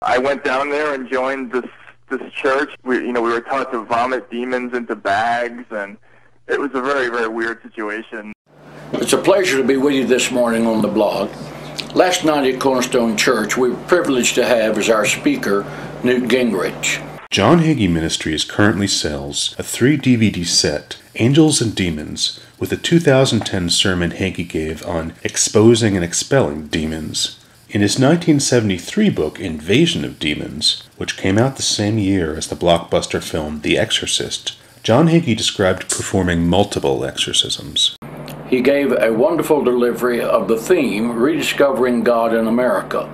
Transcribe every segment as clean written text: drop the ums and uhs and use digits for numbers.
I went down there and joined this church. We were taught to vomit demons into bags, and it was a very, very weird situation. It's a pleasure to be with you this morning on the blog. Last night at Cornerstone Church, we were privileged to have as our speaker Newt Gingrich. John Hagee Ministries currently sells a 3-DVD set, Angels and Demons, with a 2010 sermon Hagee gave on exposing and expelling demons. In his 1973 book, Invasion of Demons, which came out the same year as the blockbuster film The Exorcist, John Hagee described performing multiple exorcisms. He gave a wonderful delivery of the theme, Rediscovering God in America.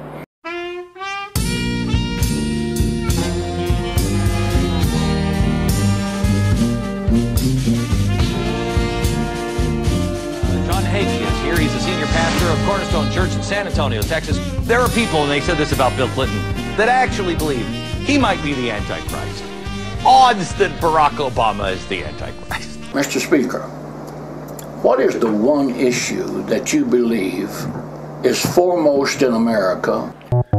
John Hagee is here. He's the senior pastor of Cornerstone Church in San Antonio, Texas. There are people, and they said this about Bill Clinton, that actually believe he might be the Antichrist. Odds that Barack Obama is the Antichrist. Mr. Speaker, what is the one issue that you believe is foremost in America?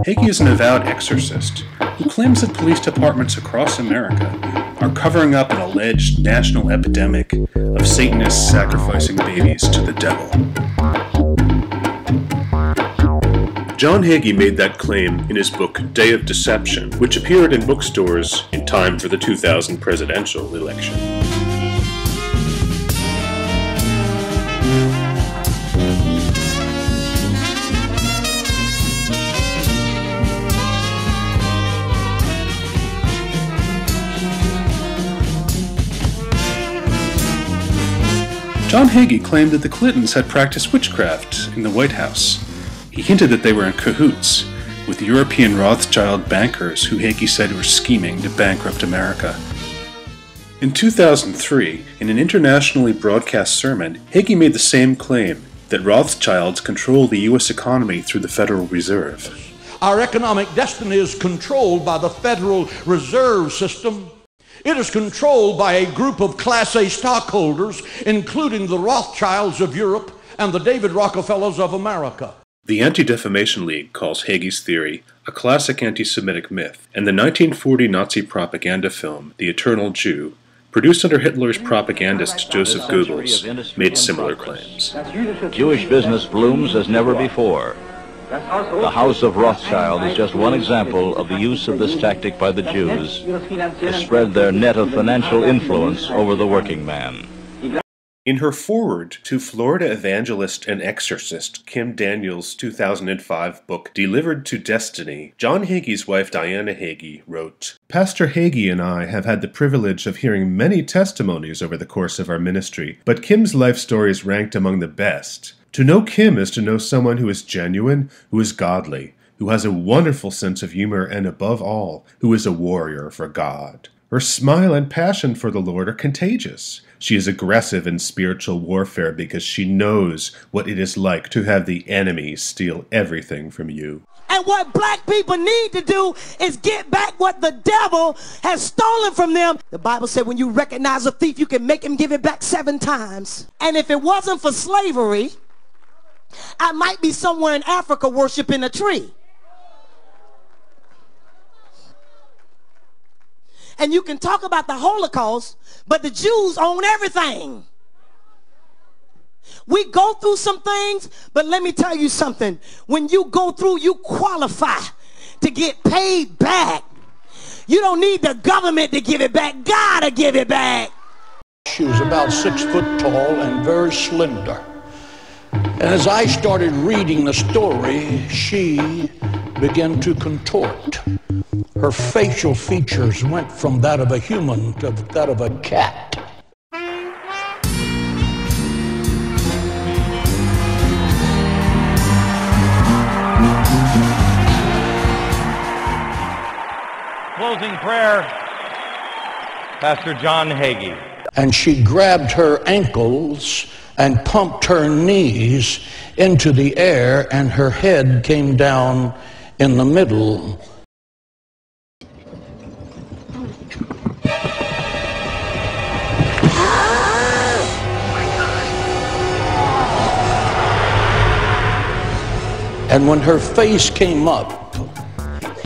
Hagee is an avowed exorcist who claims that police departments across America are covering up an alleged national epidemic of Satanists sacrificing babies to the devil. John Hagee made that claim in his book Day of Deception, which appeared in bookstores in time for the 2000 presidential election. John Hagee claimed that the Clintons had practiced witchcraft in the White House. He hinted that they were in cahoots with European Rothschild bankers who Hagee said were scheming to bankrupt America. In 2003, in an internationally broadcast sermon, Hagee made the same claim, that Rothschilds control the U.S. economy through the Federal Reserve. Our economic destiny is controlled by the Federal Reserve System. It is controlled by a group of Class A stockholders, including the Rothschilds of Europe and the David Rockefellers of America. The Anti-Defamation League calls Hagee's theory a classic anti-Semitic myth, and the 1940 Nazi propaganda film, The Eternal Jew, produced under Hitler's propagandist Joseph Goebbels, made similar claims. Jewish business blooms as never before. The House of Rothschild is just one example of the use of this tactic by the Jews to spread their net of financial influence over the working man. In her foreword to Florida evangelist and exorcist Kim Daniels' 2005 book Delivered to Destiny, John Hagee's wife Diana Hagee wrote, "Pastor Hagee and I have had the privilege of hearing many testimonies over the course of our ministry, but Kim's life story is ranked among the best. To know Kim is to know someone who is genuine, who is godly, who has a wonderful sense of humor, and above all, who is a warrior for God. Her smile and passion for the Lord are contagious. She is aggressive in spiritual warfare because she knows what it is like to have the enemy steal everything from you." And what black people need to do is get back what the devil has stolen from them. The Bible said when you recognize a thief, you can make him give it back 7 times. And if it wasn't for slavery, I might be somewhere in Africa worshiping a tree. And you can talk about the Holocaust, but the Jews own everything. We go through some things, but let me tell you something. When you go through, you qualify to get paid back. You don't need the government to give it back. God will give it back. She was about 6 foot tall and very slender. And as I started reading the story, she began to contort. Her facial features went from that of a human to that of a cat. Closing prayer, Pastor John Hagee. And she grabbed her ankles and pumped her knees into the air, and her head came down in the middle. And when her face came up,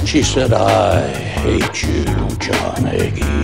She said, I hate you, John Hagee.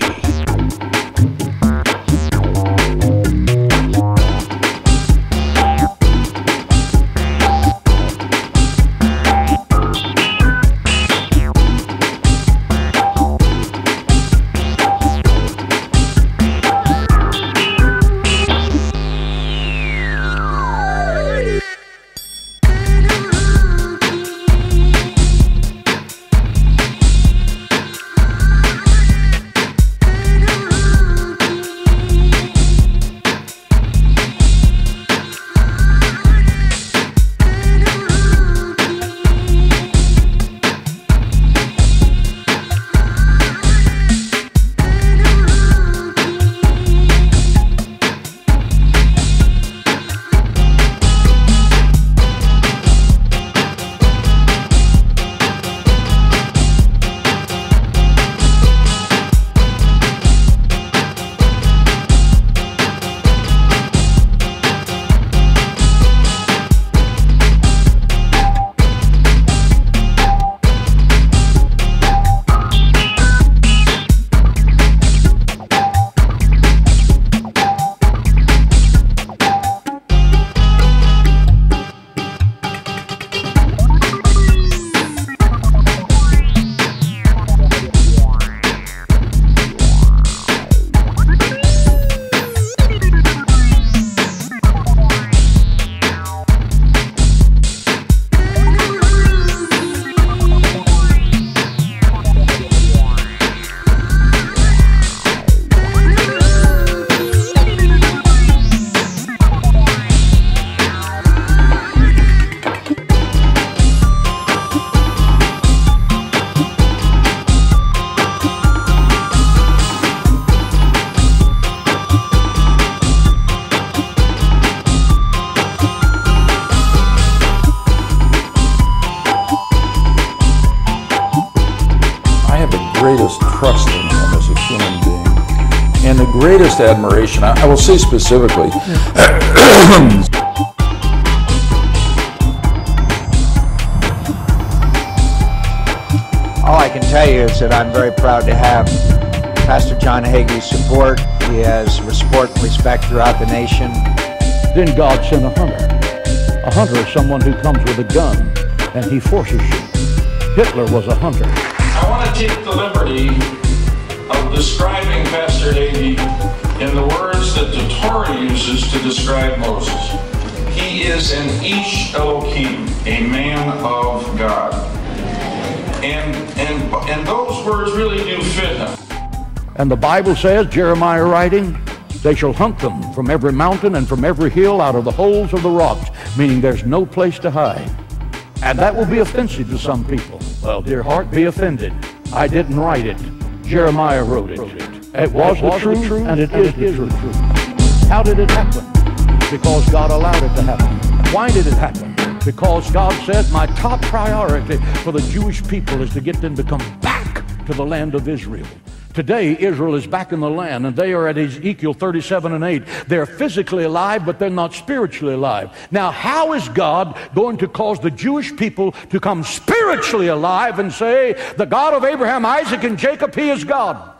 Greatest trust in him as a human being, and the greatest admiration. I will say specifically. All I can tell you is that I'm very proud to have Pastor John Hagee's support. He has support and respect throughout the nation. Then God sent a hunter. A hunter is someone who comes with a gun and he forces you. Hitler was a hunter. I want to take the liberty of describing Pastor Hagee in the words that the Torah uses to describe Moses. He is an Ish Elohim, a man of God. And those words really do fit him. And the Bible says, Jeremiah writing, they shall hunt them from every mountain and from every hill out of the holes of the rocks, meaning there's no place to hide. And that will be offensive to some people. Well, dear heart, be offended. I didn't write it. Jeremiah wrote it. It was the truth, and it is the truth. How did it happen? Because God allowed it to happen. Why did it happen? Because God said, my top priority for the Jewish people is to get them to come back to the land of Israel. Today, Israel is back in the land, and they are at Ezekiel 37:8. They're physically alive, but they're not spiritually alive. Now, how is God going to cause the Jewish people to come spiritually alive and say, the God of Abraham, Isaac, and Jacob, He is God?